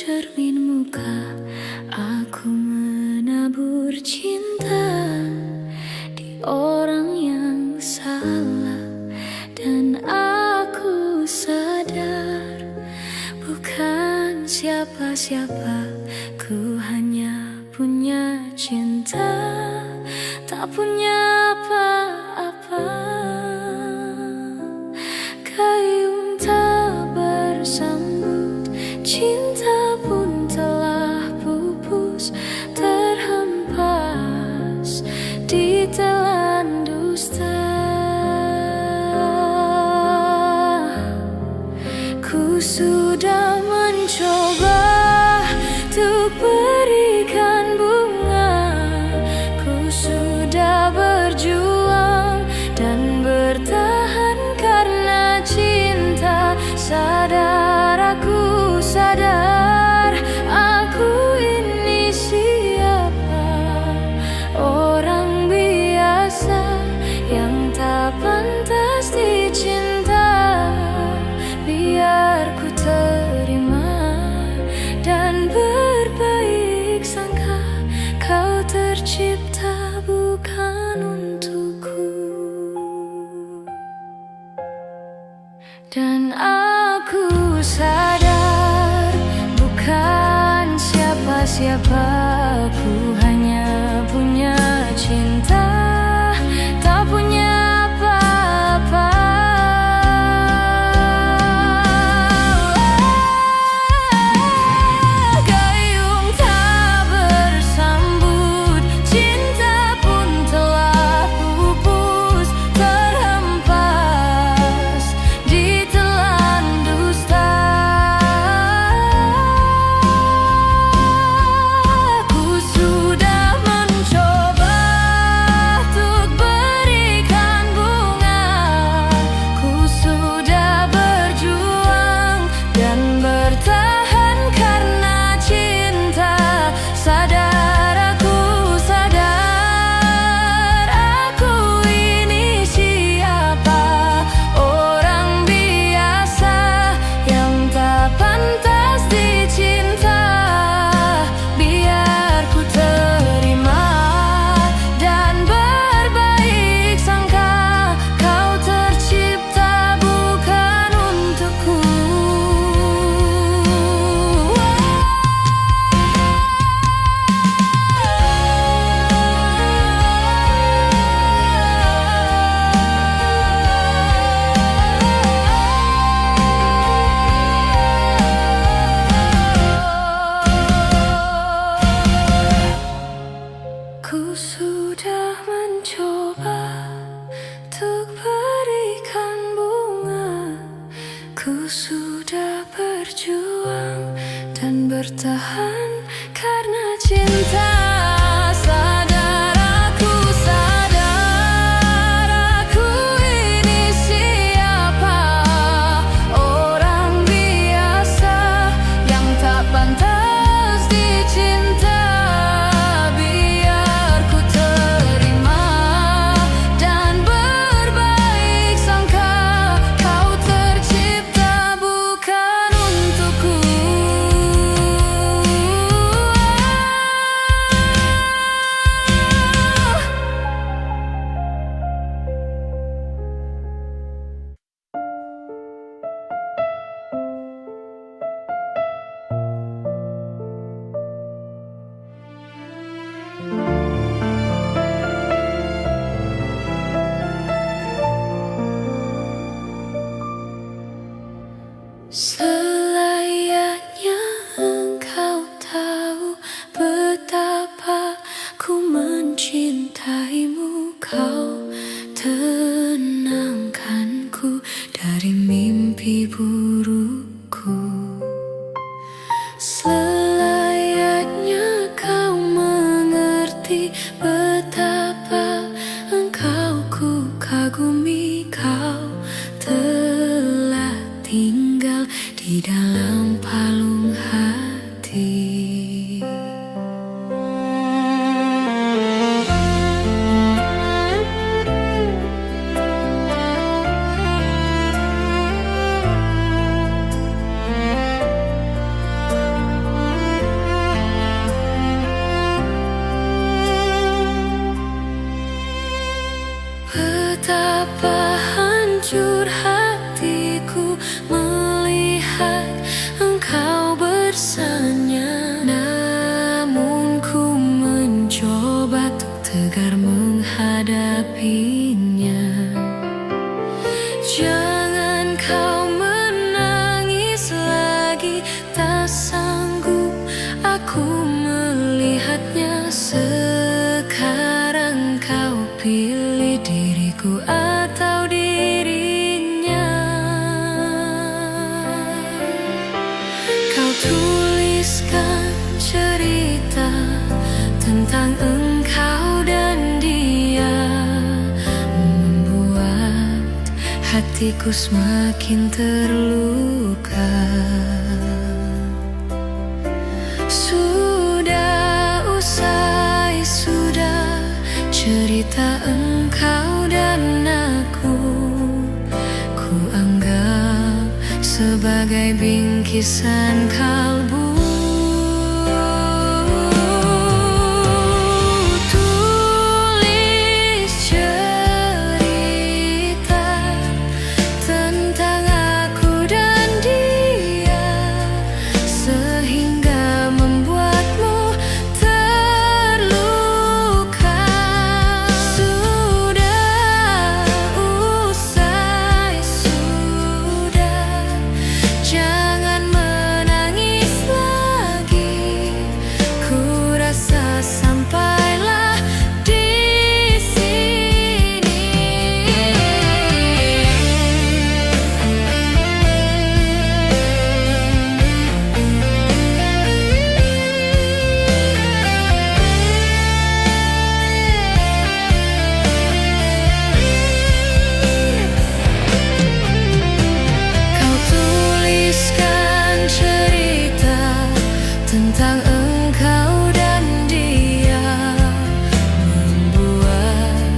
cermin muka, aku menabur cinta di orang yang salah. Dan aku sadar bukan siapa-siapa, ku hanya punya cinta, tak punya apa-apa. Gayung tak bersambut, cinta pun telah pupus, terhempas di telan dusta. Ku sudah mencoba untuk berikan bunga, ku sudah berjuang dan bertahan karena cinta. Sadar, aku sadar, aku ini siapa, orang biasa yang tak pantas dicinta. Biar ku terima dan berbaik sangka, kau tercipta bukan untukku. Dan aku sadar bukan siapa-siapa, ku hanya punya cinta, tak punya apa-apa. Gayung tak bersambut, cinta pun telah pupus, terhempas di telan dusta. Ku sudah mencoba untuk berikan bunga, ku sudah berjuang dan bertahan karena cinta. Sadar, aku sadar, aku ini siapa, orang biasa yang tak pantas dicinta. Biar ku terima dan berbaik sangka, kau tercipta bukan untukku. Ku sudah mencoba untuk berikan bunga, ku sudah berjuang dan bertahan karena cinta. Sadar, aku sadar, aku ini siapa, orang biasa yang tak pantas dicinta. Biar ku terima dan berbaik sangka, kau tercipta bukan untukku. Selayaknya engkau tahu betapa ku mencintaimu, kau tenangkanku dari mimpi burukku. Selayaknya kau mengerti betapa engkau ku kagumi, kau telah tinggal di dalam palung hati. diriku atau dirinya. Kau tuliskan cerita tentang engkau dan dia, membuat hatiku semakin terluka. Sudah usai, sudah cerita engkau dan aku, ku anggap sebagai bingkisan kalbu. Tentang engkau dan dia, membuat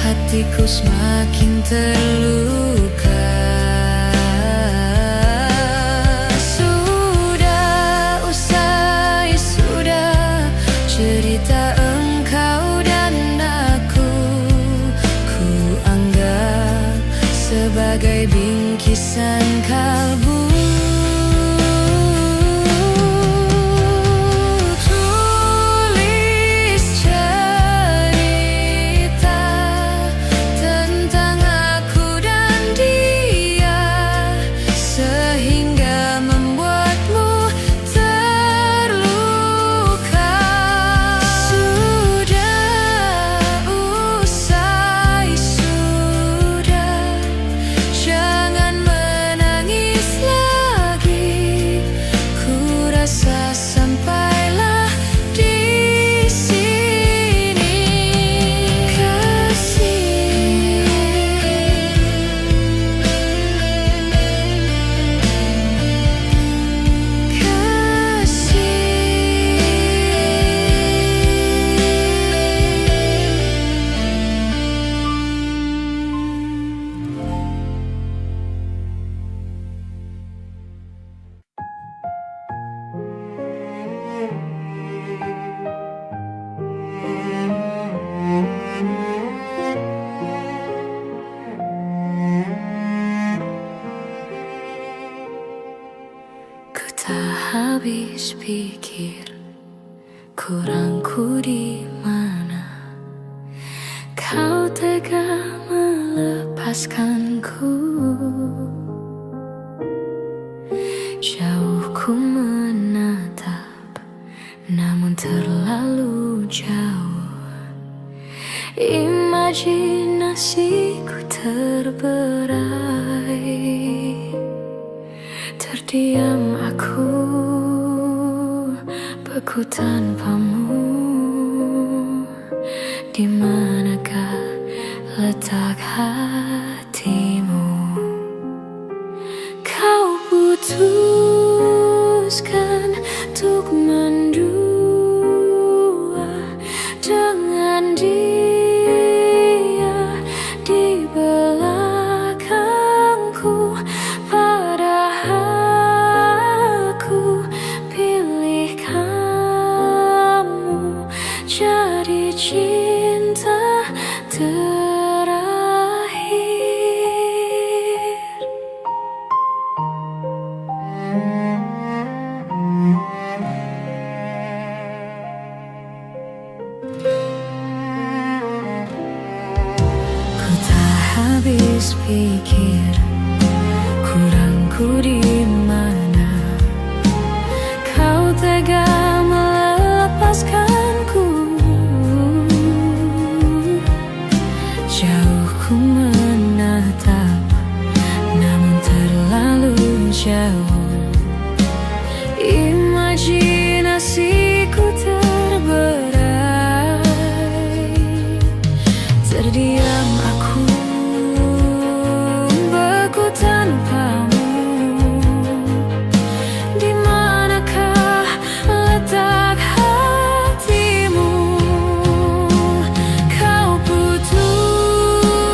hatiku semakin terluka. Sudah usai, sudah cerita engkau dan aku, ku anggap sebagai bingkisan kalbu. Habis pikir kurangku di mana, kau tega melepaskanku. Jauh ku menatap, namun terlalu jauh. Imajinasiku terberai. Terdiam aku, beku tanpamu. Di manakah letak hatimu? Kau putuskan untuk mendua dengan dia di belakangku. Padahal aku pilih kamu jadi cinta terakhir. Ku tak habis pikir kurangku di mana, kau tega melepaskanku. Jauh ku Imajinasiku terberai, terdiam aku beku tanpamu. Di manakah letak hatimu? Kau putuskan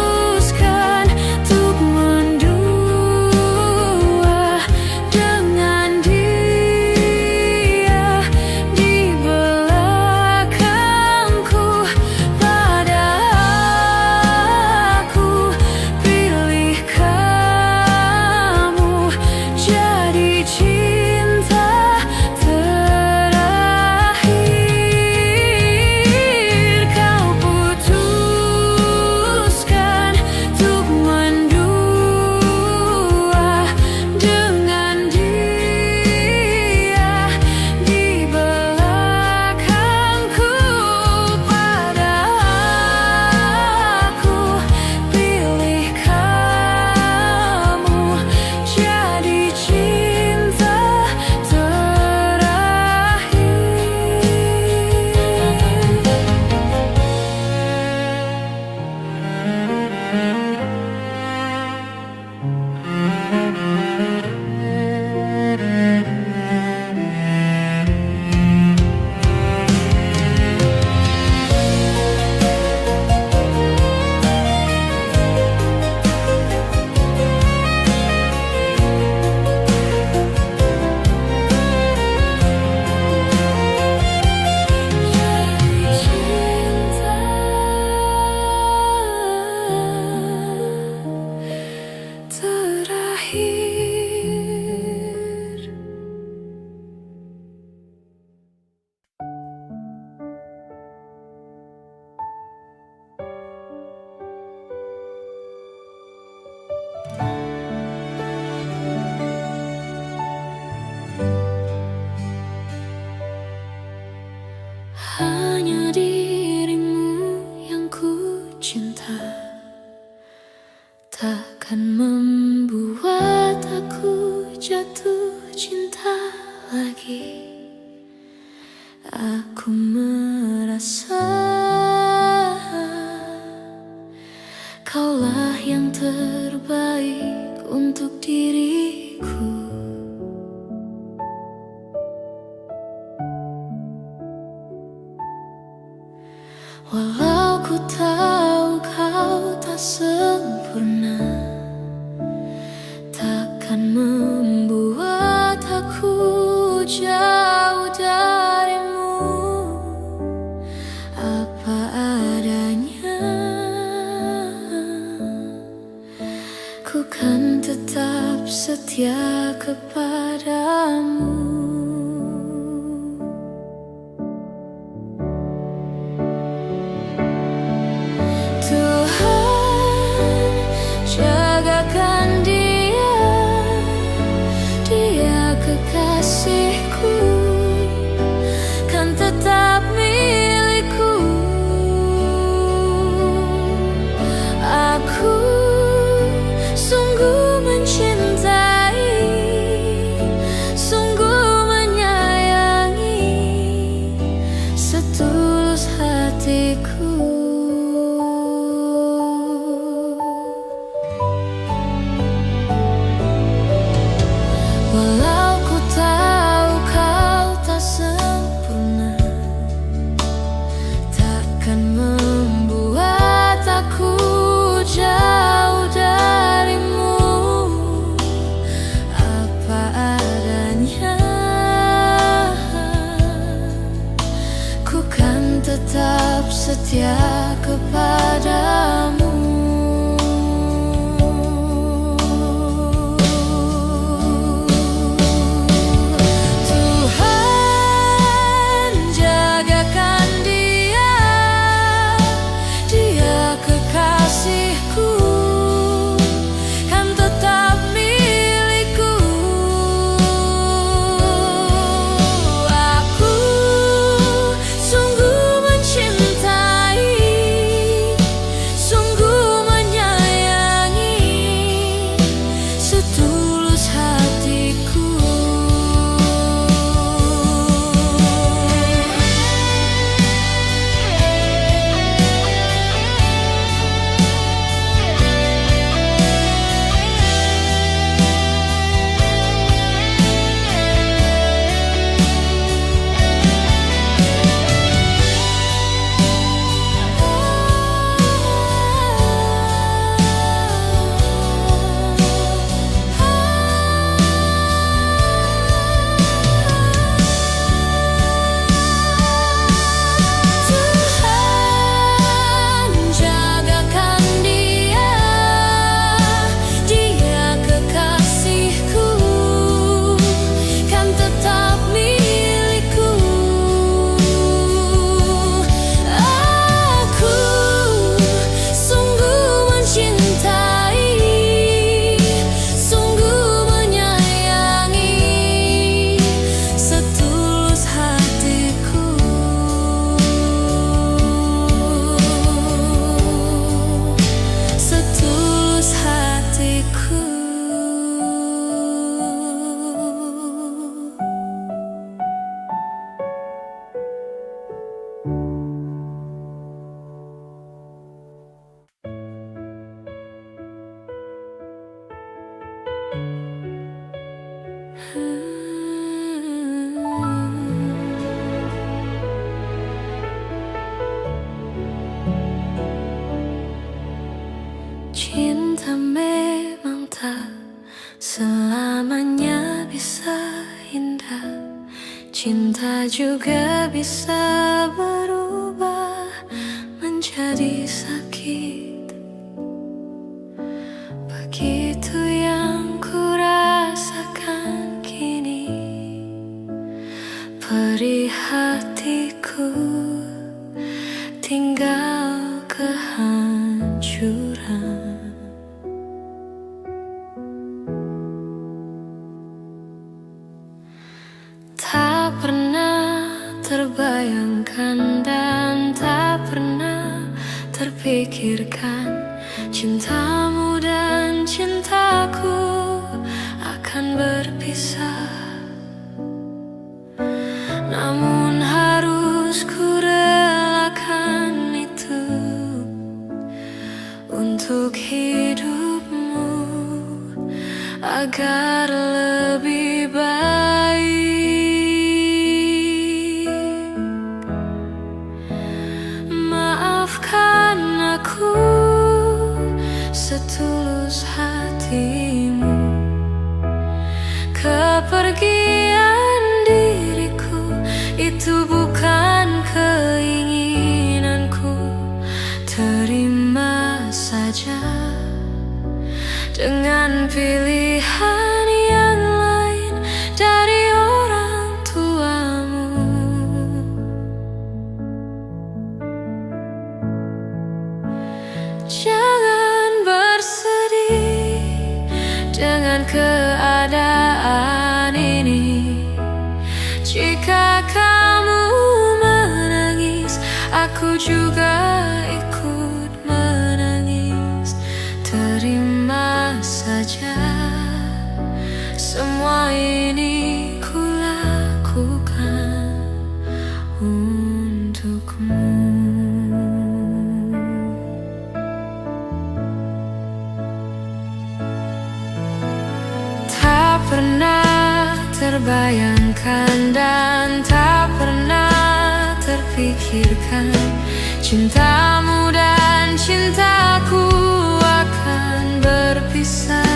untuk mendua dengan dia di belakangku. Pada aku pilih kamu jadi cinta terakhir. Kau putuskan untuk mendua dengan dia di belakangku. Pada aku pilih kamu jadi cinta terakhir. Terakhir. Hanya dirimu yang ku cinta, takkan membuat aku jatuh cinta lagi. Aku merasa kaulah yang terbaik untuk diriku. Walau ku tahu kau tak sempurna, takkan membuat aku jauh darimu. Apa adanya, ku kan tetap setia kepadamu. Jagakan dia, dia kekasihku, kan tetap milikku. Aku sungguh mencintai, sungguh cinta juga bisa berubah menjadi sakit. Begitu yang ku rasakan kini, perih hatiku tinggal kehancuran. Tak pernah terbayangkan dan tak pernah terpikirkan cintamu dan cintaku akan berpisah. Namun harus ku relakan itu untuk hidupmu agar lebih baik. Maafkan aku setulus hatimu, kepergian diriku itu bukan keinginanku. Terima saja dengan pilihan yang lain dari orang tuamu. Jangan bersedih dengan keadaan ini. Jika kamu menangis, aku juga ikut menangis. Terima saja semua ini ku lakukan untukmu. Tak pernah terbayangkan dan tak pernah terpikirkan cintamu dan cintaku akan berpisah.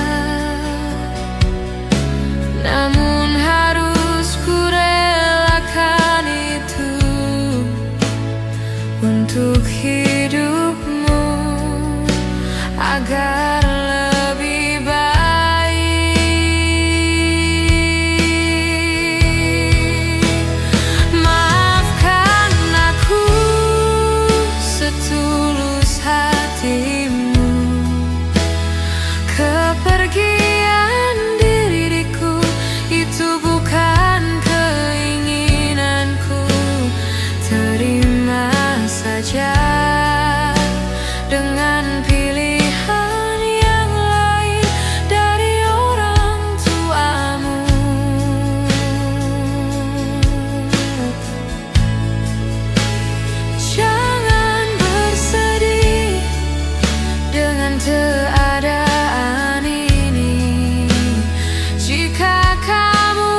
Namun harus ku relakan itu untuk hidupmu agar lebih baik. Maafkan aku setulus hatimu, kepergian diriku itu bukan keinginanku. Terima saja dengan pilihan yang lain dari orang tuamu. Jangan bersedih dengan keadaan ini. Jika kamu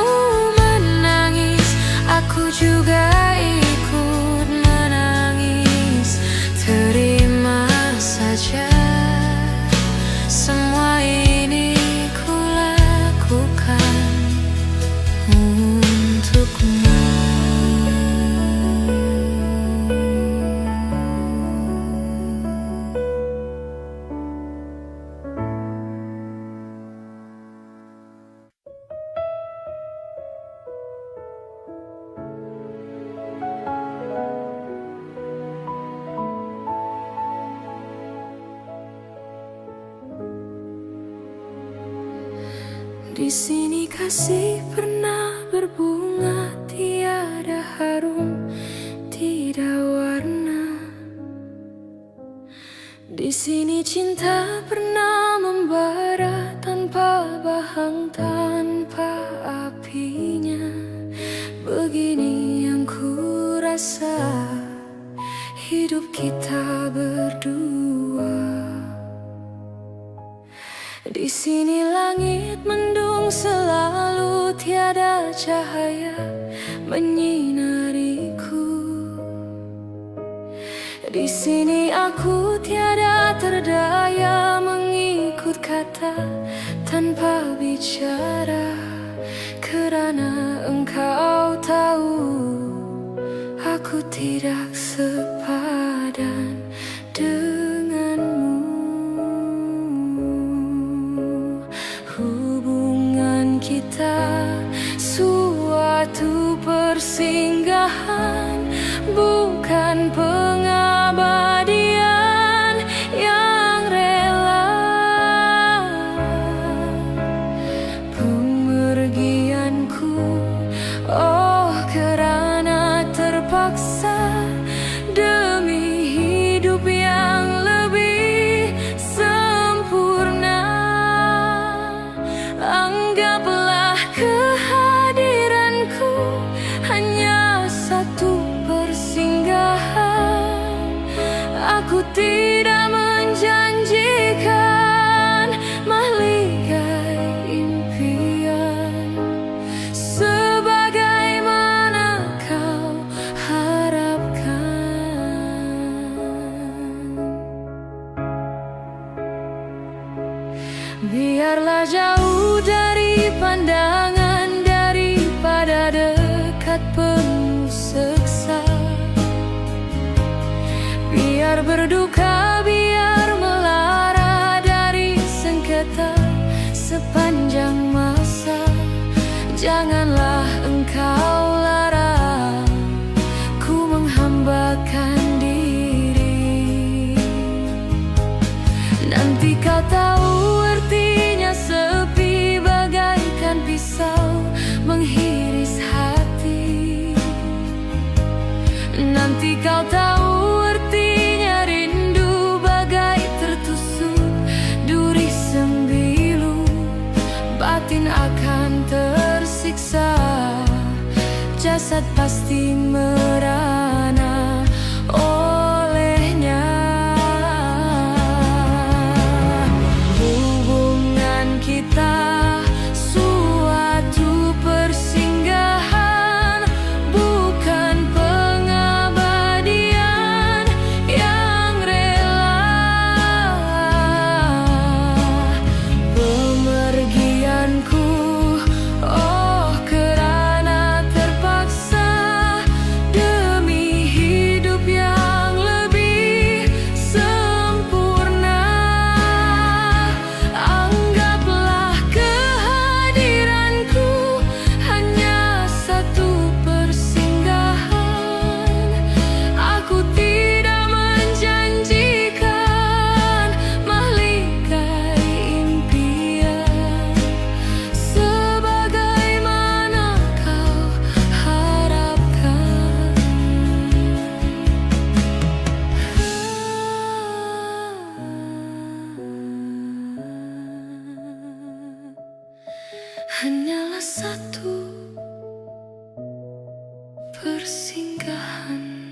menangis, aku juga ikut menangis. Terima saja semua ini ku lakukan untukmu. Di sini kasih pernah berbunga, tiada harum, tidak warna. Di sini cinta pernah membara tanpa bahang, tanpa apinya. Begini yang ku rasa hidup kita berdua. Di sini langit mendung selalu, tiada cahaya menyinariku. Di sini aku tiada terdaya mengikut kata tanpa bicara. Karena engkau tahu aku tidak sepadan denganmu. Hubungan kita suatu persinggahan, bukan pengabadian yang rela. Pemergianku, oh karena terpaksa demi hidup yang lebih sempurna. Anggaplah kehadiranku hanya satu persinggahan. Aku tidak menjanjikan mahligai impian sebagaimana kau harapkan. Biarlah jauh dari pandangan daripada dekat penuh seksa. Biar berduka, biar melara dari sengketa sepanjang masa. Janganlah engkau larang ku menghambakan diri. Nanti kau tahu artinya sepi bagaikan pisau menghiris hati. Nanti kau tahu artinya rindu bagai tertusuk duri sembilu. Batin akan tersiksa, jasad pasti merana olehnya. Hubungan kita suatu persinggahan, bukan pengabadian yang rela. Pemergianku, oh kerana terpaksa demi hidup yang lebih sempurna. Anggaplah kehadiranku hanya satu persinggahan. Aku tidak menjanjikan mahligai impian sebagaimana kau harapkan. Hanyalah satu persinggahan.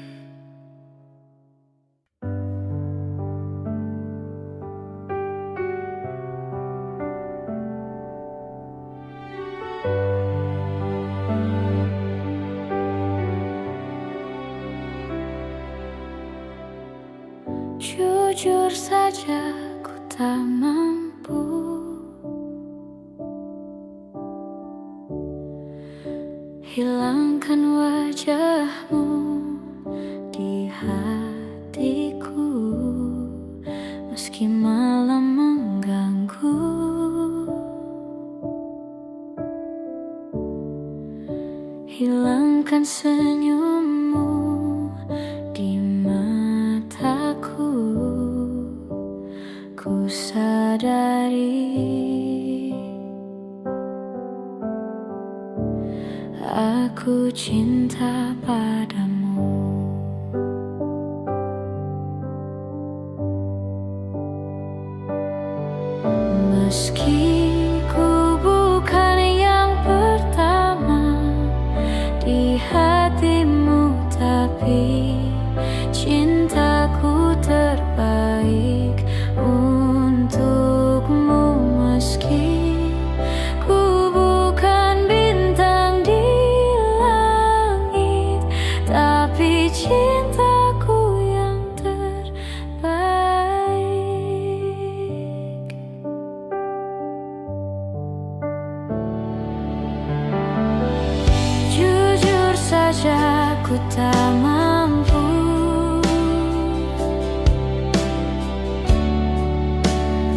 Jujur saja ku tak mampu hilangkan wajahmu di hatiku, meski malam mengganggu. Hilangkan senyummu di mataku. Ku sadari aku cinta padamu. Meski ku bukan yang pertama di hatimu, tapi cintaku terbaik untukmu. Meski ku bukan bintang di langit, tapi cintaku yang terbaik. saja ku tak mampu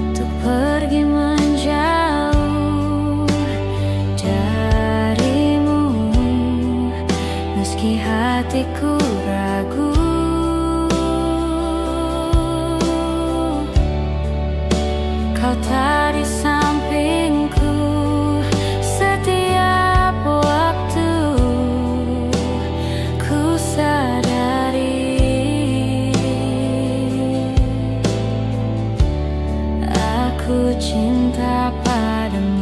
untuk pergi menjauh darimu, meski hatiku ragu. Kau tak di sampingku setiap waktu. Ku sadari aku cinta padamu.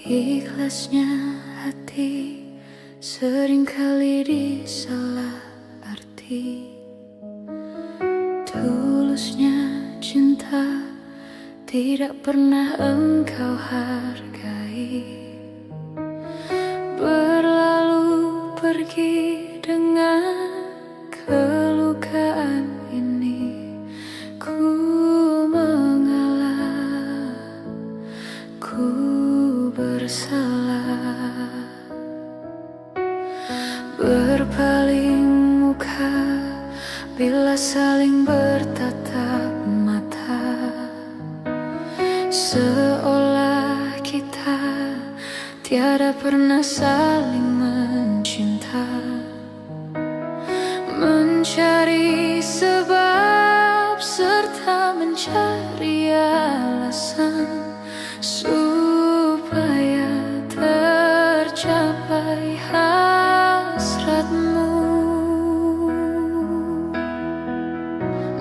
Ikhlasnya hati seringkali disalah arti. Tulusnya cinta tidak pernah engkau hargai. Berlalu pergi dengan kelukaan ini. Ku mengalah, ku bersalah. Berpaling muka bila saling bertatap mata, seolah kita tiada pernah saling mencinta. Mencari sebab serta mencari alasan supaya tercapai hasratmu.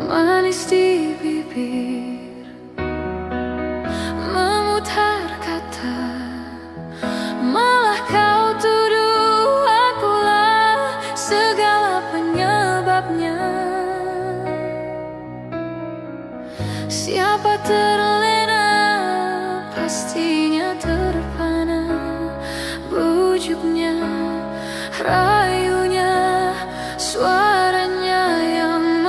Manis di bibir, memutar kata, malah kau tuduh akulah segala penyebabnya. Siapa terlena pastinya terpana. Bujuknya, rayunya, suaranya yang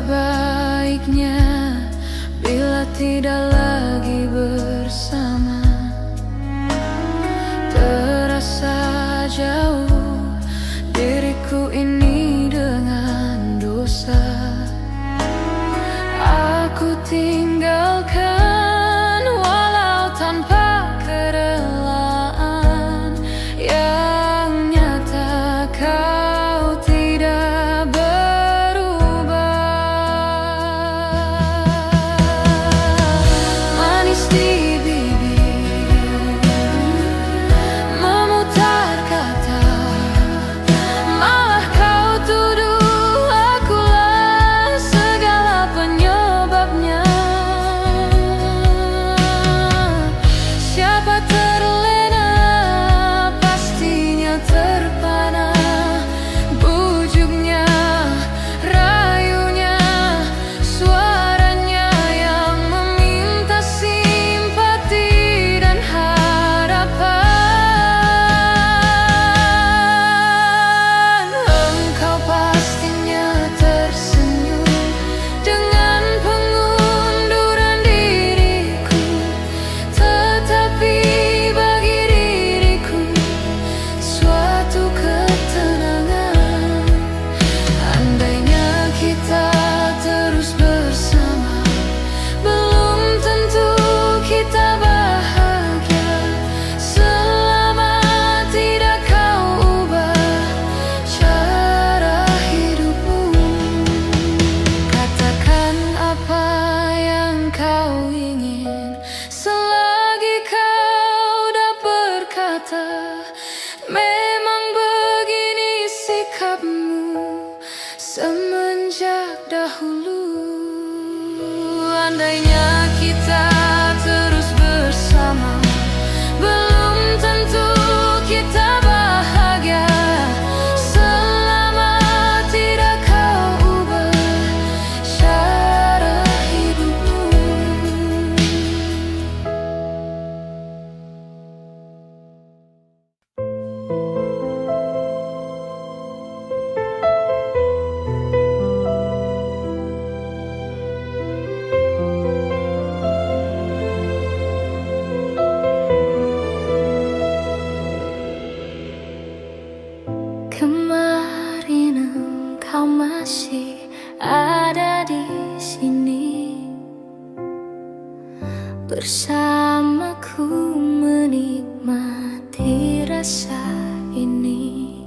ada baiknya bila tidak lagi bersama. Terasa jauh diriku ini dengan dosa. Aku tinggalkan walau tanpa kerelaan. Yang nyata kau tidak berubah. Manis di bibir memutar kata, malah kau tuduh akulah segala penyebabnya. Siapa terlena pastinya terpana. Bujuknya, rayunya, suaranya yang meminta simpati dan harapan. Engkau pastinya tersenyum dengan pengunduran diriku, tetapi bagi diriku suatu ketenangan. Andainya kita terus bersama, belum tentu kita bahagia. Selama tidak kau ubah cara hidupmu. Katakan apa yang kau ingin selagi kau dah berkata. Memang begini sikapmu semenjak dahulu. Andainya kita terus bersama, belum tentu kita bahagia. Selama tidak kau ubah cara hidupmu. Kemarin engkau masih ada di sini, bersamaku menikmati rasa ini.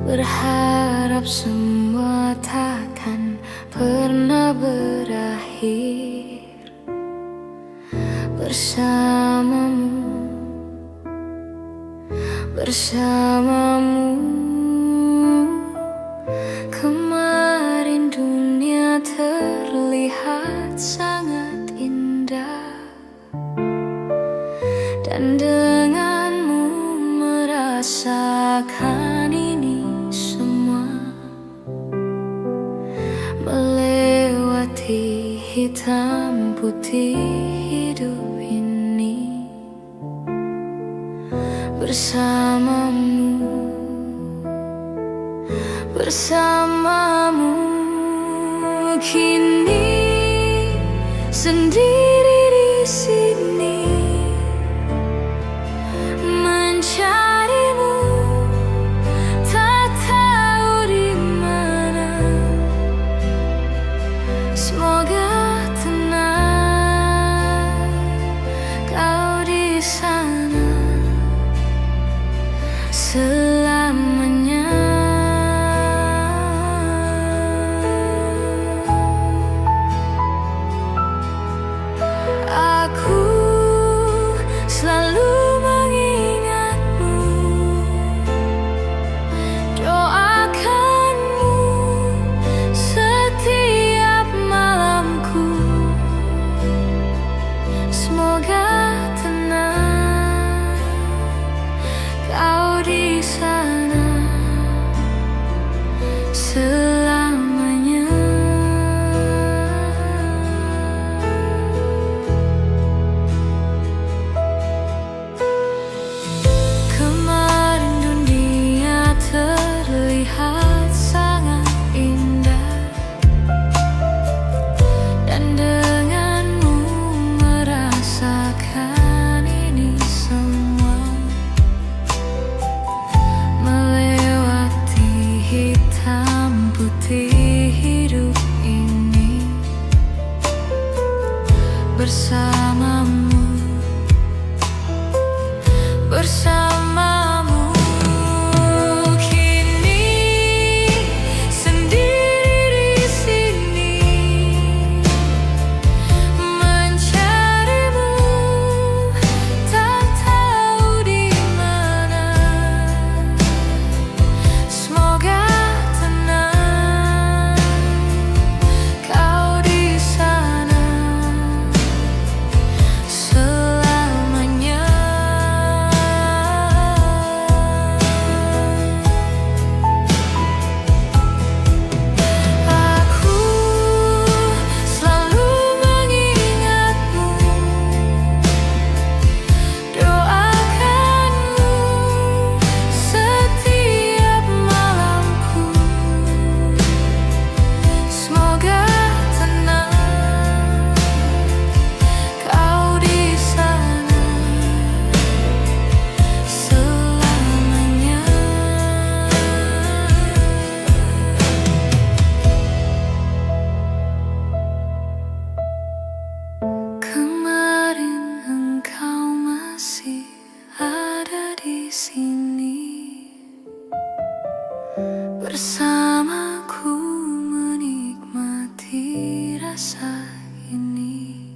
Berharap semua takkan pernah berakhir bersamamu. Kemarin dunia terlihat sangat indah, dan denganmu merasakan ini semua. Melewati hitam putih hidup ini bersamamu. Kini sendiri di sini mencarimu, tak tahu di mana. Semoga tenang kau di sana selamanya. Aku selalu mengingatmu, doakanmu setiap malamku. Semoga tenang kau di sana selamanya. Kemarin dunia terlihat sangat indah, bersamaku menikmati rasa ini,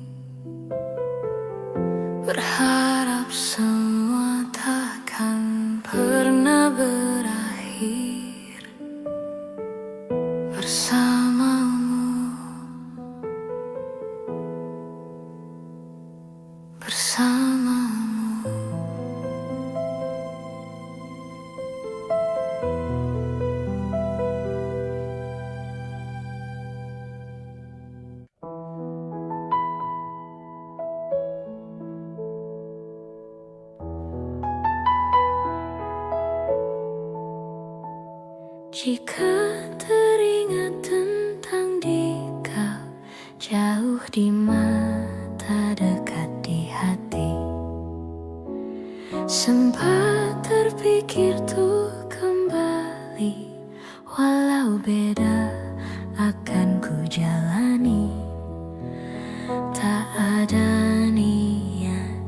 berharap semua takkan pernah berakhir bersamamu, bersamamu. Jika teringat tentang kau, jauh di mata, dekat di hati, sempat terpikir tuh kembali, walau beda akan ku jalani. Tak ada niat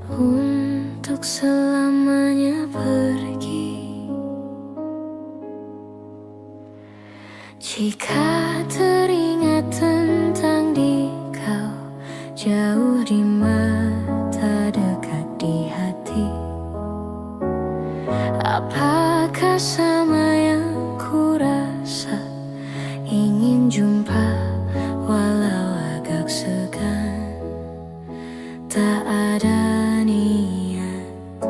untuk selamanya pergi. Jika teringat tentang kau, jauh di mata, dekat di hati, apakah sama yang ku rasa? Ingin jumpa walau agak segan. Tak ada niat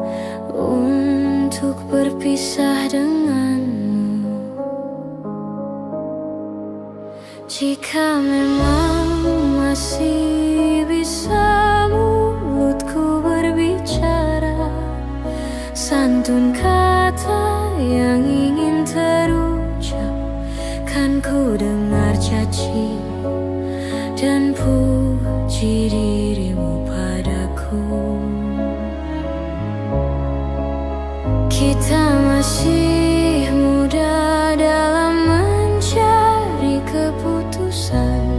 untuk berpisah denganmu. Jika memang masih bisa mulutku berbicara, santun kata yang ingin terucap, kan ku dengar caci dan puji dirimu padaku. Kita masih muda dalam mencari keputusan.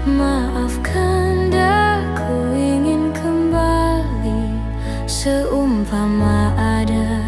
Maafkan aku ingin kembali seumpama ada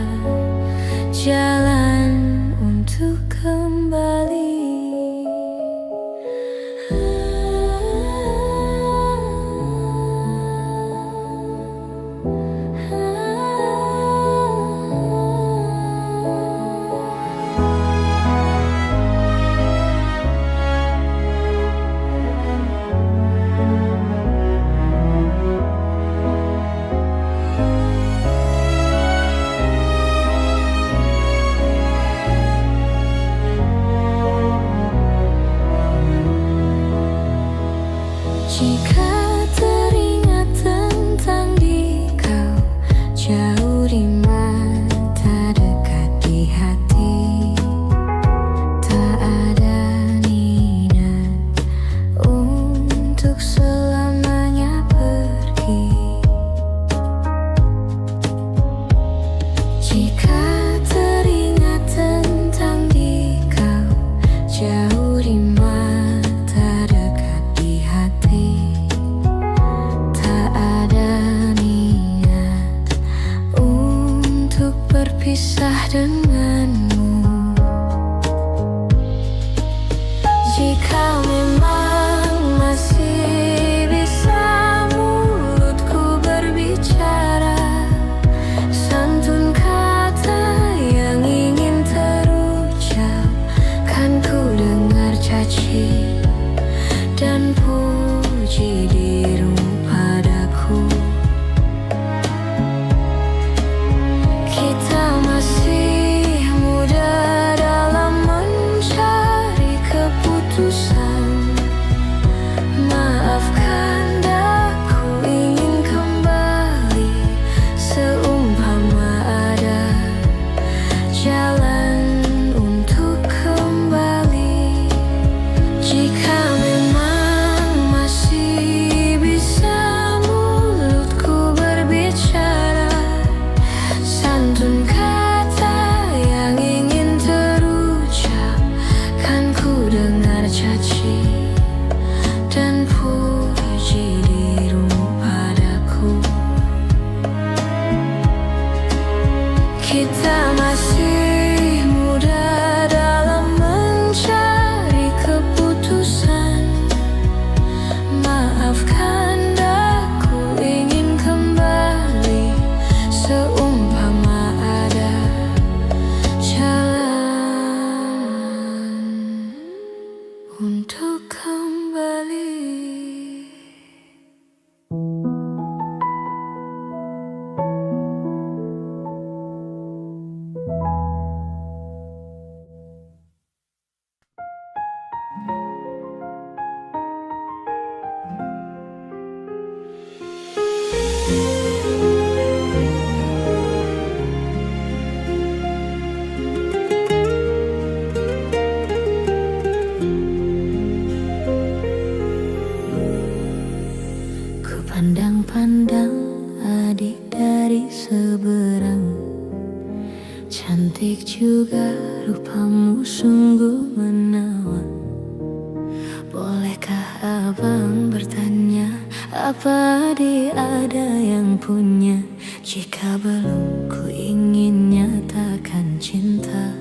rupamu sungguh menawan. Bolehkah abang bertanya, apa dia ada yang punya? Jika belum, ku ingin nyatakan cinta.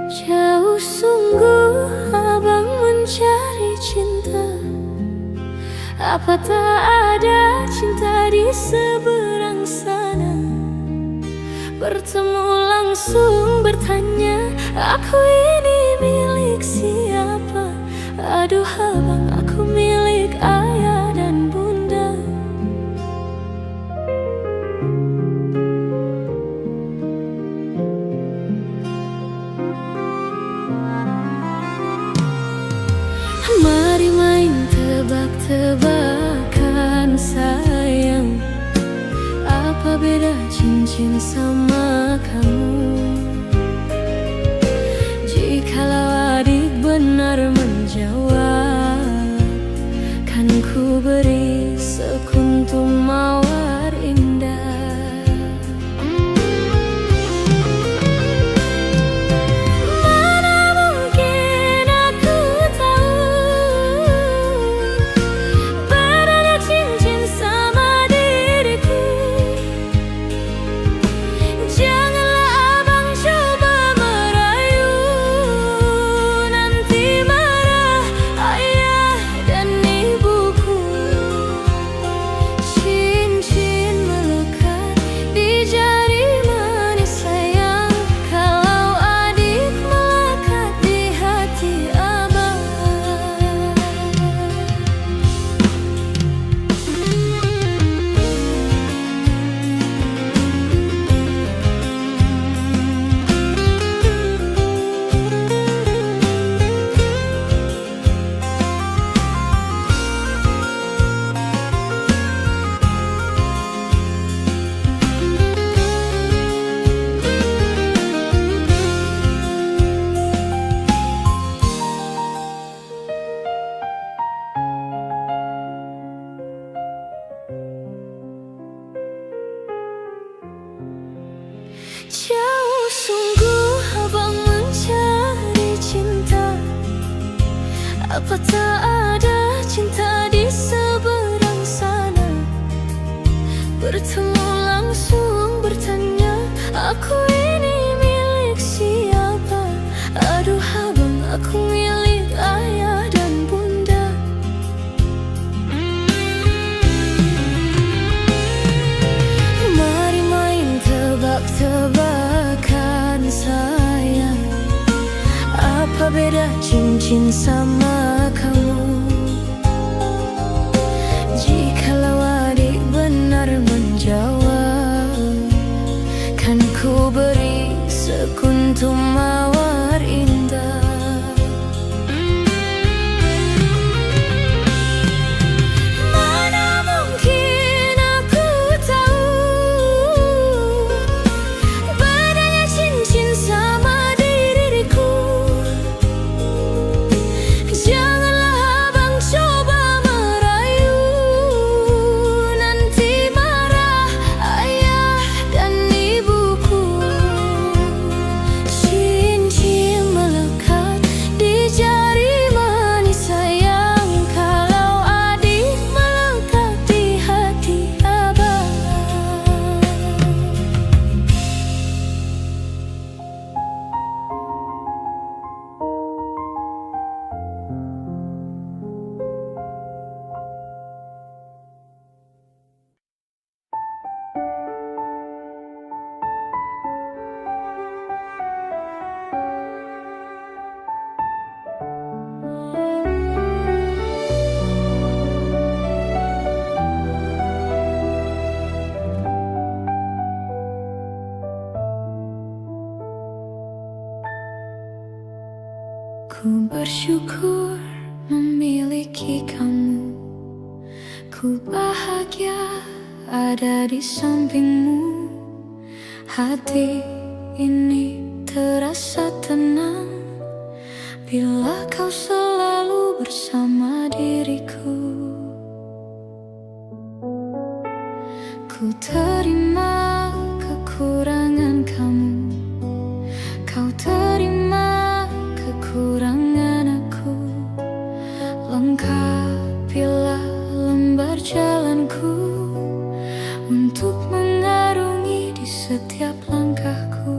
Jauh sungguh abang mencari cinta. Apa tak ada cinta di seberang sana? Bertemu langsung bertanya, aku ini milik siapa? Aduh abang, aku milik ayah dan bunda. Mari main tebak-tebakan sayang, apa beda cincin sama kamu? Jikalau adik benar menjawab, kan ku beri sekuntum mawar indah. Mana mungkin aku tahu bedanya cincin sama diriku. Janganlah abang coba merayu, nanti marah ayah dan ibuku. Cincin melekat di jari manis sayang, kalau adik melekat di hati abang. Jauh sungguh abang mencari cinta. Apa tak ada cinta di seberang sana? Bertemu langsung bertanya, aku ini milik siapa? Aduh abang, aku milik ayah dan bunda. Mari main tebak-tebakan sayang, apa beda cincin sama kamu? Jikalau adik benar menjawab, kan ku beri sekuntum mawar indah. Mana mungkin aku tahu bedanya cincin sama diriku. Janganlah abang coba merayu, nanti marah ayah dan ibuku. Cincin melekat di jari manis sayang, kalau adik melekat di hati abang. Ku bersyukur memiliki kamu. Ku bahagia ada di sampingmu. Hati ini terasa tenang bila kau selalu bersama diriku. Ku terima kekurangan kamu, kau terima kekurangan aku. Lengkapilah lembar jalanku untuk mengarungi di setiap langkahku.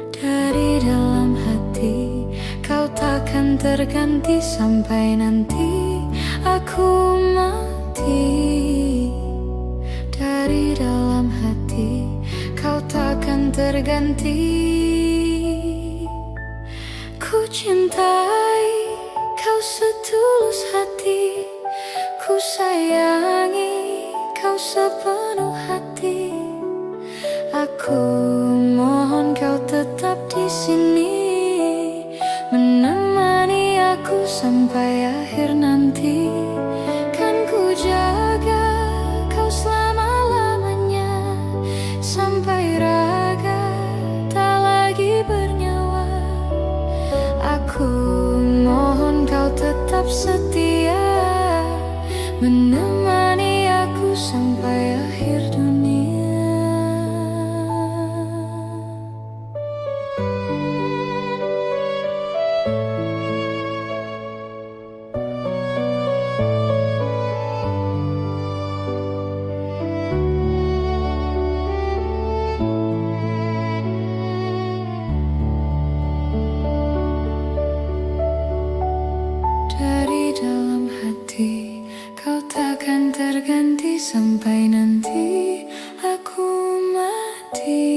Dari dalam hati kau takkan terganti sampai nanti aku mati. Dari dalam hati kau takkan terganti. Ku cintai kau setulus hati, ku sayangi kau sepenuh hati. Aku mohon kau tetap di sini, menemani aku sampai akhir nanti. Kan ku jaga kau selama-lamanya, sampai raga tak lagi bernyawa. Aku mohon kau tetap setia, menemani aku sampai akhir dunia. Dari dalam hati kau takkan terganti sampai nanti aku mati.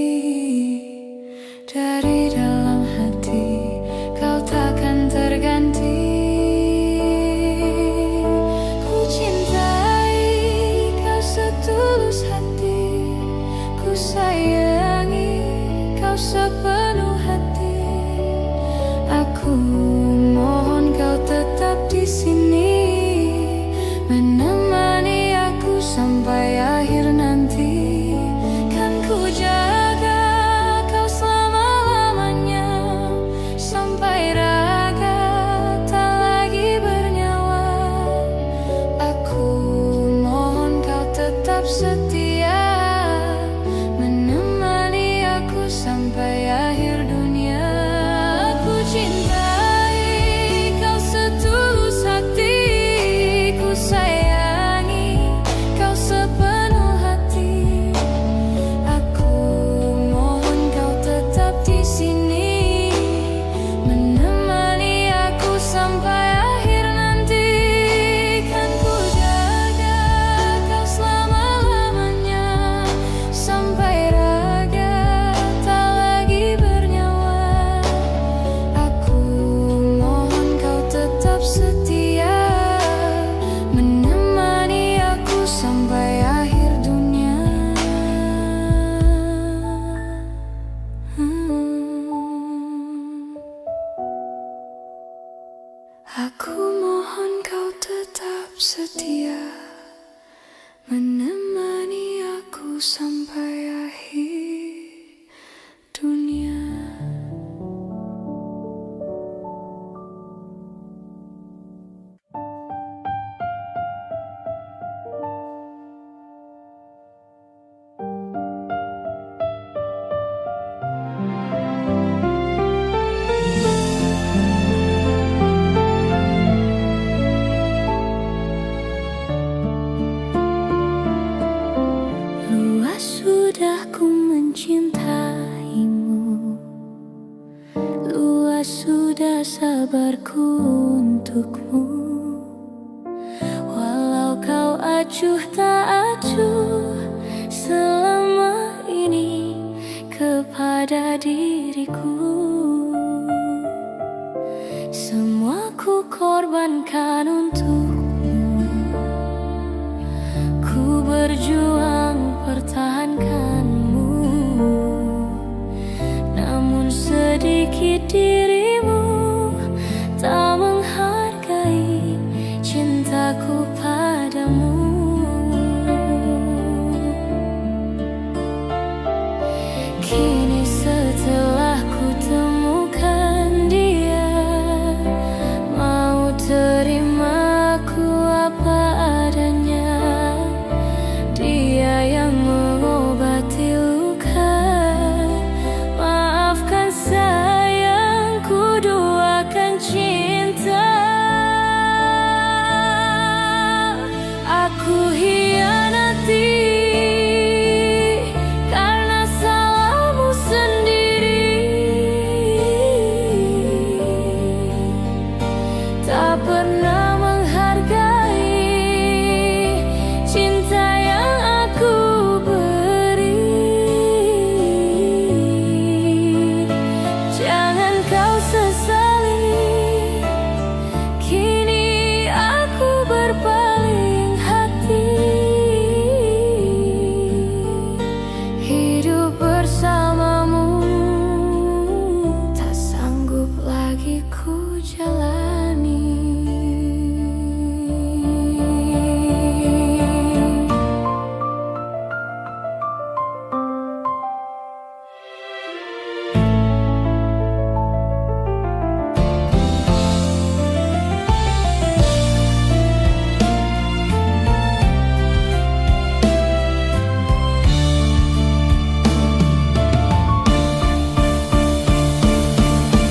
Dari dalam hati kau takkan terganti. Ku cintai kau setulus hati, ku sayangi kau sepenuh hati. Aku mohon kau tetap di sini, menemani aku sampai akhir nanti. Kan ku jaga kau selama-lamanya, sampai raga tak lagi bernyawa. Aku mohon kau tetap setia, menemani aku sampai akhir dunia. Aku cintai kau setulus hati, ku sayangi kau sepenuh hati. Aku mohon kau tetap di sini, menemani aku sampai akhir nanti. Kan ku jaga kau selama-lamanya, sampai raga tak lagi bernyawa. Aku mohon kau tetap setia, menemani aku sampai akhir dunia. Aku mohon kau tetap setia, menemani aku sampai akhir dunia. Luas sudah ku mencintaimu, luas sudah sabarku untukmu. Walau kau acuh tak acuh selama ini kepada diriku, semua ku korbankan untukmu. Ku berjuang pertahankanmu, namun sedikit dirimu tak menghargai cintaku padamu. Kini setelah ku temukan dia, mau terima ku apa adanya. Aku hianati karena salahmu sendiri. Tak pernah menghargai cinta yang aku beri. Jangan kau sesali, kini aku berpaling hati. Hidup bersamamu tak sanggup lagi ku jalani.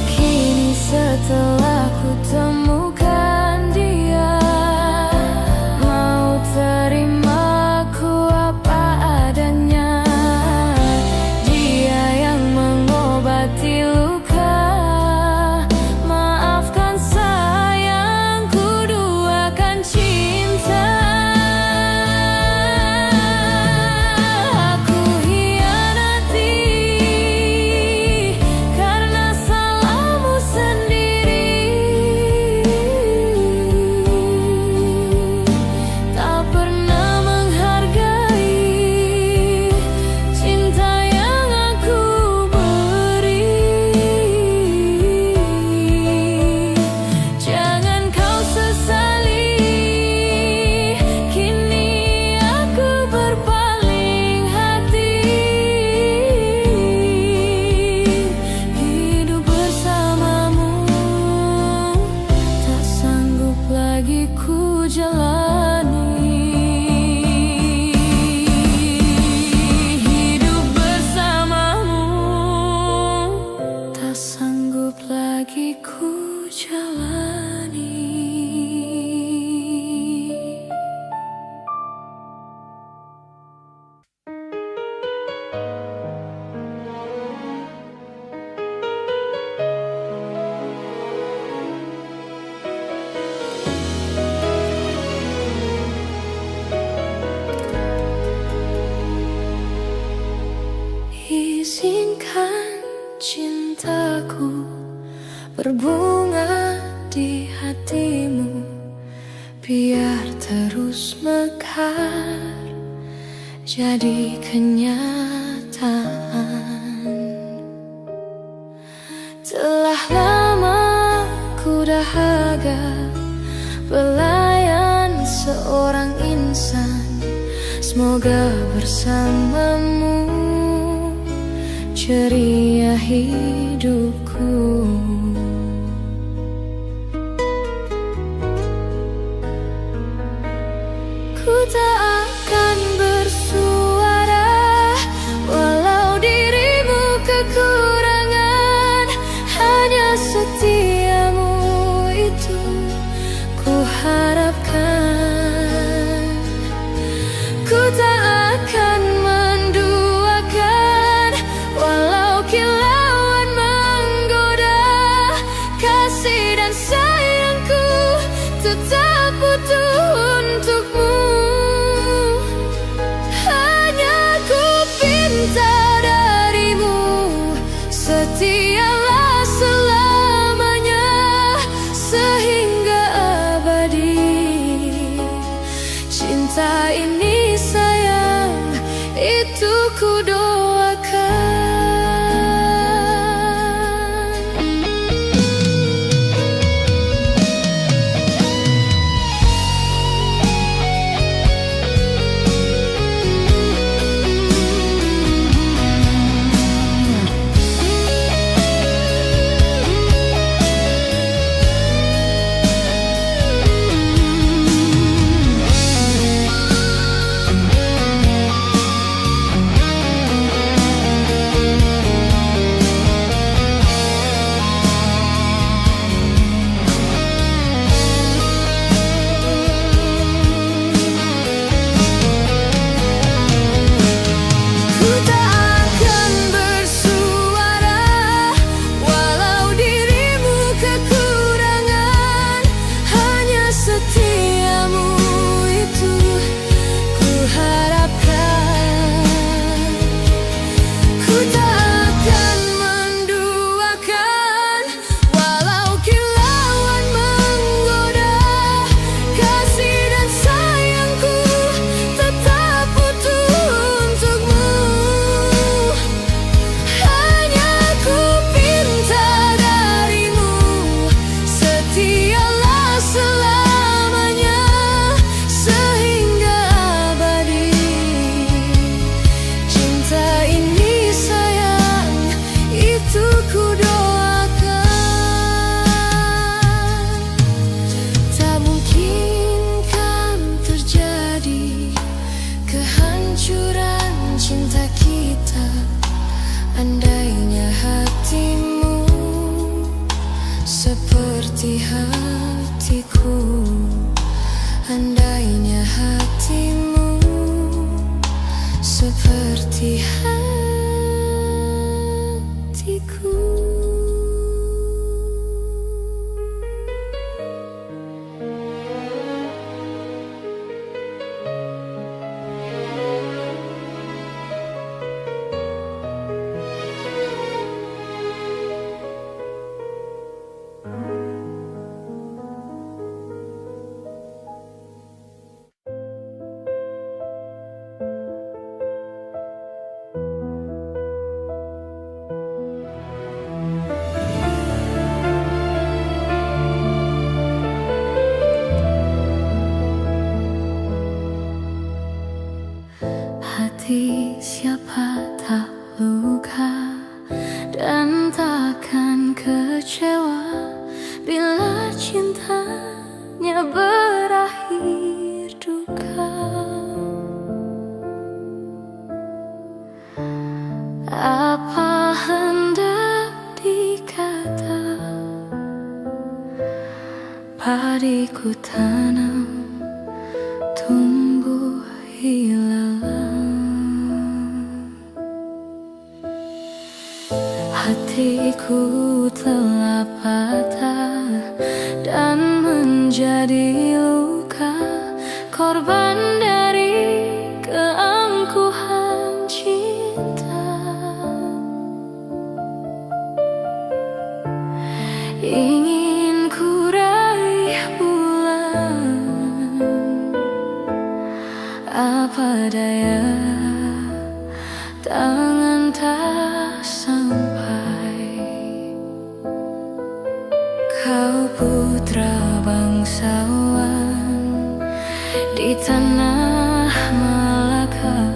Kini setelah ku temukan dia, mau terima ku apa adanya. Dia yang mengobati luka, maafkan sayang, ku duakan cinta. Aku hianati karena salahmu sendiri. Tak pernah menghargai cinta yang aku beri. Jangan kau sesali, kini aku berpaling hati. Hidup bersamamu tak sanggup lagi ku jalani. Hidup bersamamu tak sanggup lagi ku jalani. Izinkan cintaku berbunga di hatimu, biar terus mekar jadi kenyataan. Telah lama ku dahaga pelayan seorang insan. Semoga bersamamu ceria hidupku. Ku tak akan bersuara walau dirimu kekurangan. Hanya setiamu itu ku harapkan. Ku tak akan menduakan walau kilauan menggoda. Kasih dan sayangku tetap butuh untukmu. Hanya ku pinta darimu, setialah selamanya sehingga abadi. Cinta ini sayang, itu ku doakan. seperti hatiku. Hati siapa tak luka dan takkan kecewa bila cintanya berakhir duka. Apa hendak dikata, padiku tanam tumbuh hilang. Hatiku telah patah dan menjadi luka, korban dari keangkuhan cinta. Ingin ku raih bulan, apa daya tangan tak sampai. Kau putra bangsawan di tanah Malaka,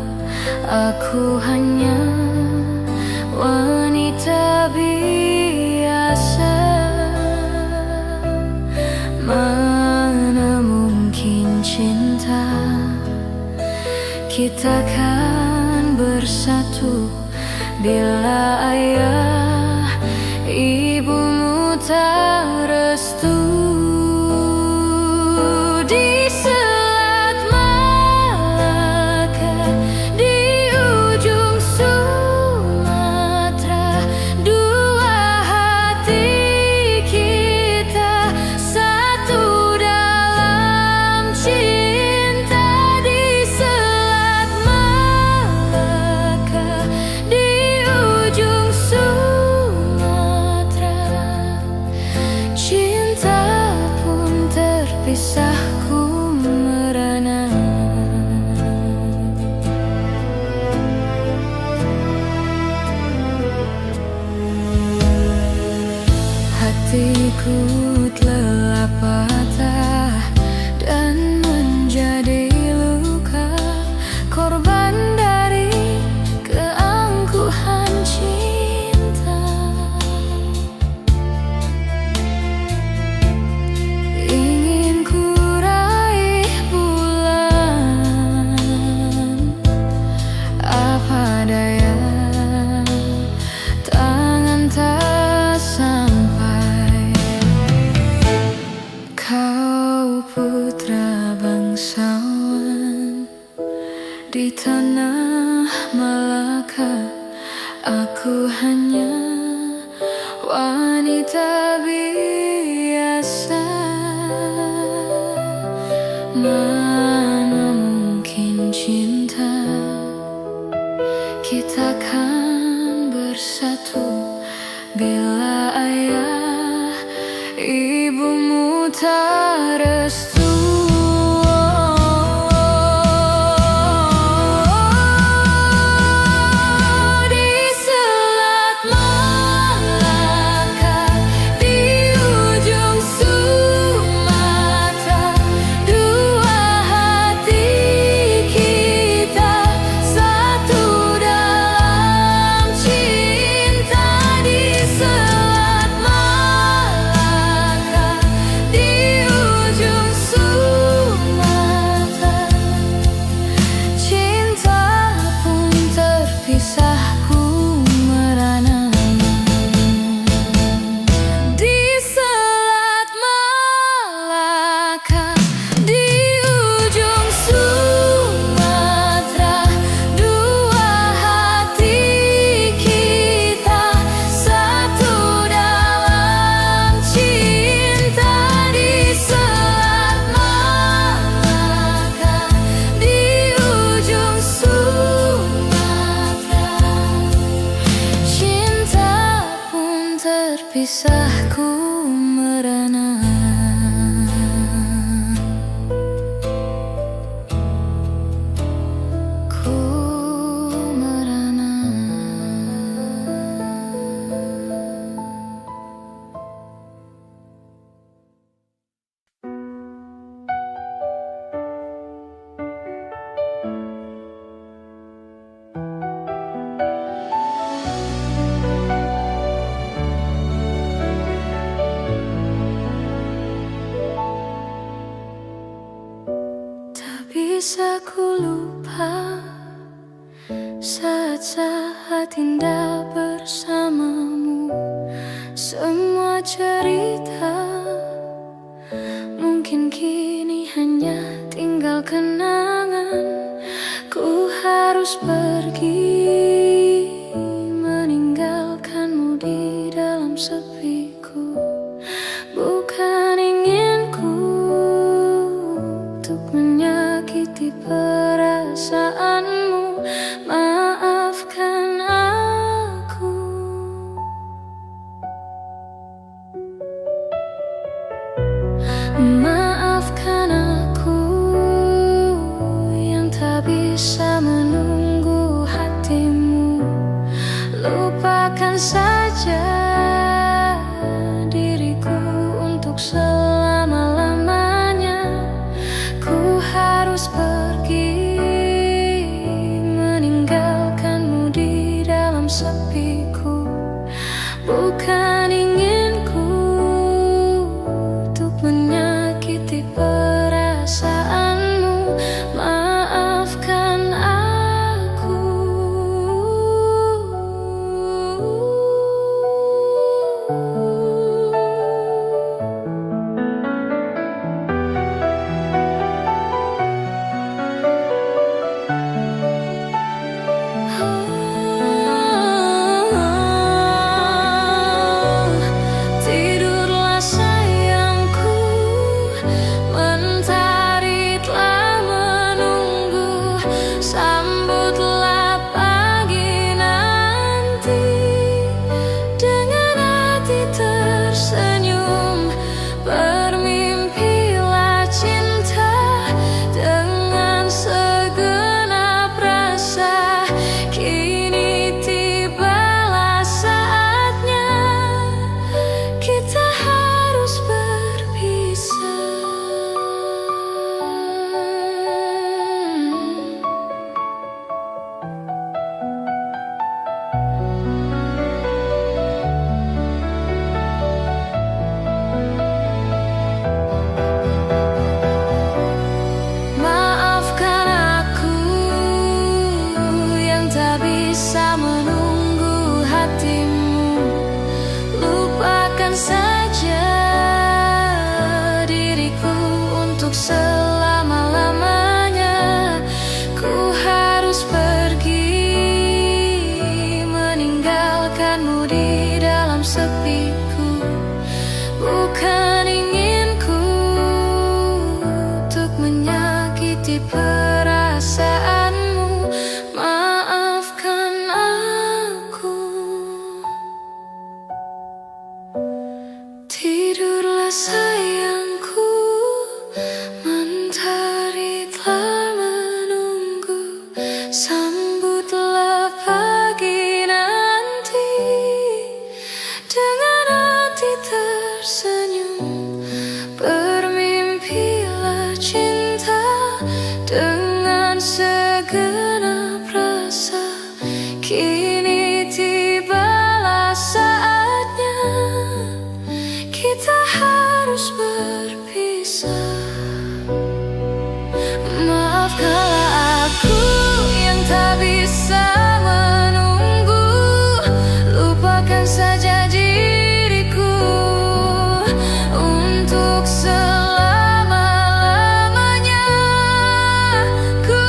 aku hanya wanita biasa. Mana mungkin cinta kita kan bersatu bila ayah ibumu tak restu. Di Selat Malaka, di ujung Sumatera, dua hati kita satu dalam cinta. Di Selat Malaka, di ujung Sumatera, cinta pun terpisahku merana. Hatiku telah patah dan menjadi luka, korban dari keangkuhan cinta. Ingin ku raih bulan, apa daya tangan tak sampai. Kau putra bangsawan di tanah Malaka, aku hanya wanita biasa. Mana mungkin cinta kita kan bersatu bila ayah ibumu tak restu. Di Selat Malaka, di kisahku merana. Ku merana. Bisa ku lupa saat-saat indah bersamamu. Semua cerita mungkin kini hanya tinggal kenangan. Ku harus pergi meninggalkanmu di dalam sepiku. Bukan inginku untuk menyakiti perasaanmu. Maafkan aku. Maafkan aku yang tak bisa menunggu hatimu. Lupakan saja diriku untuk selama-lamanya. Ku harus pergi meninggalkanmu di dalam sepiku. Bukan inginku untuk menyakiti perasaanmu. Maafkan aku. Tidurlah sayangku, mentari telah menunggu. Sambutlah pagi nanti dengan hati tersenyum. Bermimpilah cinta dengan segenap rasa. Kini tibalah saatnya kita harus berpisah. Maafkan aku yang tak bisa menunggu hatimu. Lupakan saja diriku untuk selama-lamanya. Ku harus pergi meninggalkanmu di dalam sepiku. Bukan inginku untuk menyakiti perasaanmu. Maafkan aku. Tidurlah sayangku, mentari telah menunggu. Sambutlah pagi nanti dengan hati tersenyum. Bermimpilah cinta dengan segenap rasa. Kini tibalah saatnya kita harus berpisah. Maafkanlah aku yang tak bisa menunggu. Lupakan saja diriku untuk selama-lamanya. Ku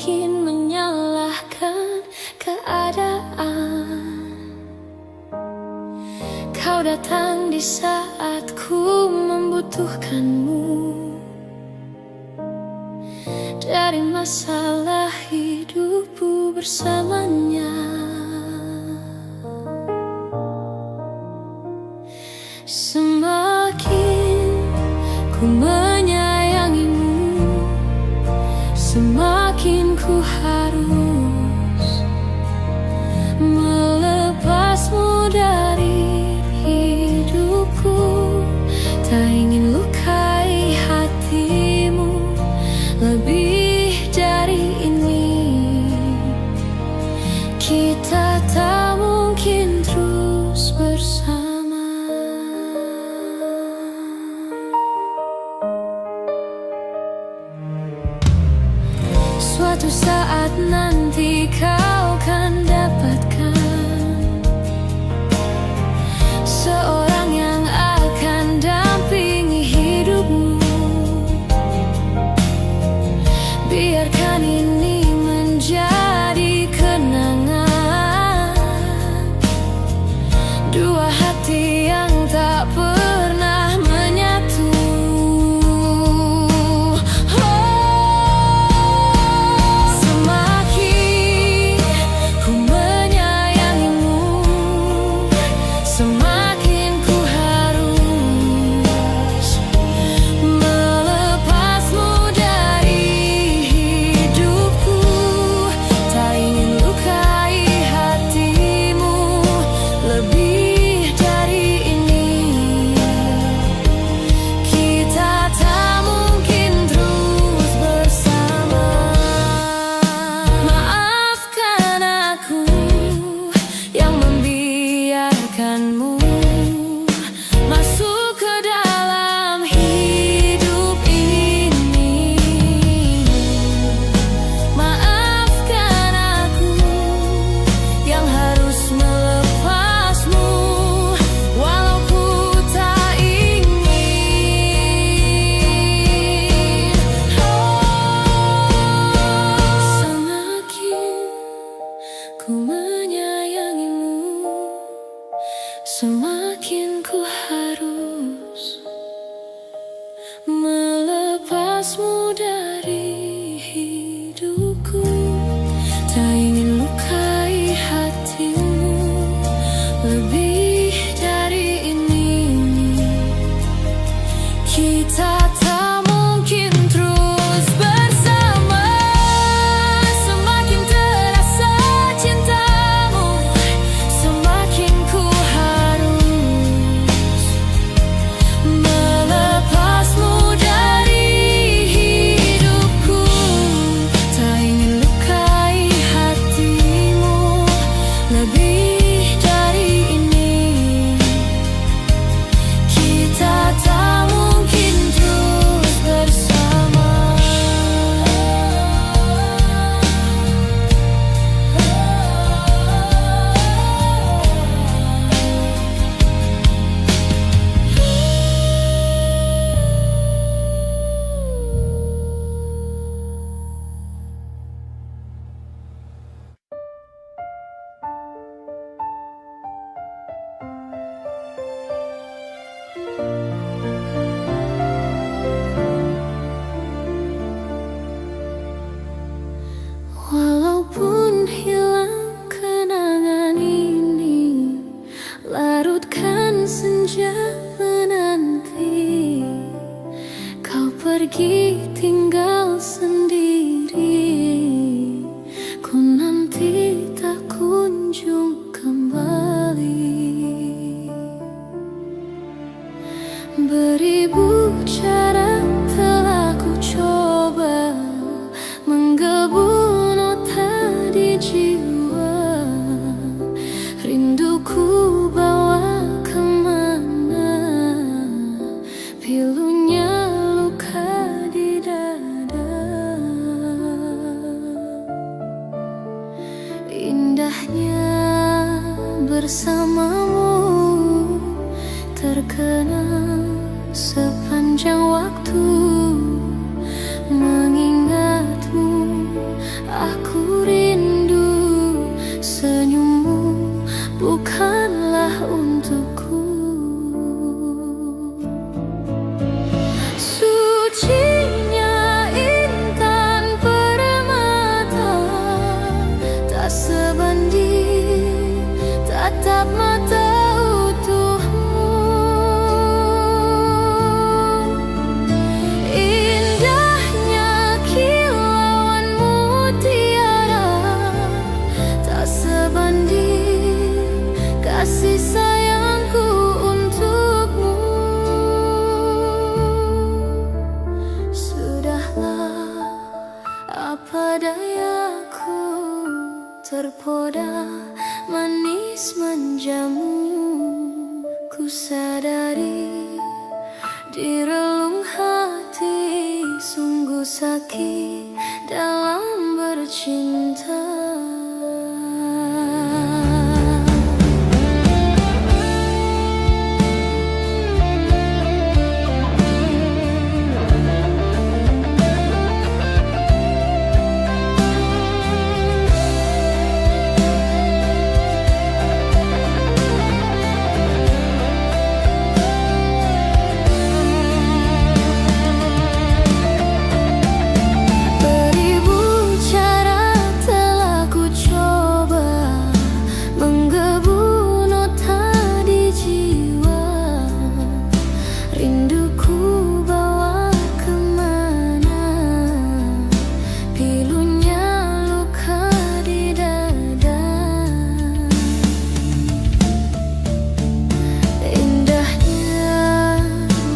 mungkin menyalahkan keadaan. Kau datang di saat ku membutuhkanmu. Dari masalah hidupku bersamanya, semakin ku menyayangimu, semakin ku harus melepasmu dari hidupku. Tak ingin lukai hatimu lebih dari ini. Kita tak mungkin terus bersama. Suatu saat nanti kau akan dapatkan seorang yang akan dampingi hidupmu. Biarkan ini menjadi kenangan, dua hati yang tak pernah menyatu. Semakin ku menyayangimu, semakin ku harus melepasmu dari hidupku. Tak ingin lukai hatimu lebih dari ini. Kita tak mungkin terus bersama. Maafkan aku yang membiarkanmu masuk ke dalam hidup ini. Maafkan aku yang harus melepasmu walau ku tak ingin. Semakin ku menyayangimu, semakin ku harus melepasmu dari hidupku. Tak ingin lukai hatimu lebih dari ini. Kita tak mungkin terus bersama. Semakin terasa cintamu, semakin ku harus melepasmu dari hidupku. Tak ingin lukai hatimu lebih dari ini. Kita tak mungkin terus bersama. Walaupun hilang kenangan ini, larutkan senja menanti. Kau pergi tinggal sendiri, ku nanti tak kunjung kembali. Beribu cara telah ku coba menggebu nota di jiwa. Rinduku bawa kemana, pilunya luka di dada. cinta.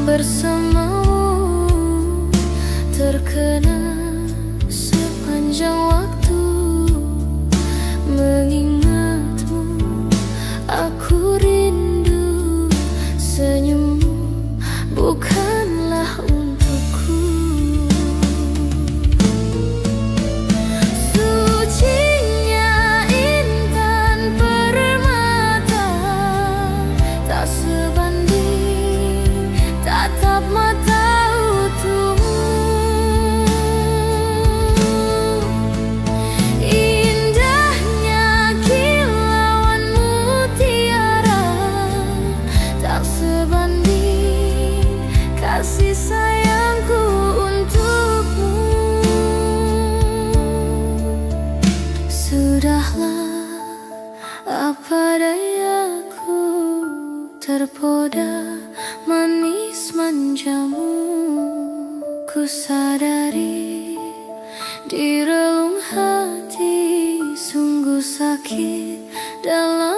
Bersamamu terkenang sepanjang waktu, mengingatmu aku rindu, senyummu bukanlah untukku. Sucinya intan permata tak sebanding tatap mata utuhmu. Indahnya kilauan mutiara tak sebanding kasih sayangku untukmu. Sudahlah, apa dayaku, terpoda manis manjamu. Ku sadari di relung hati sungguh sakit dalam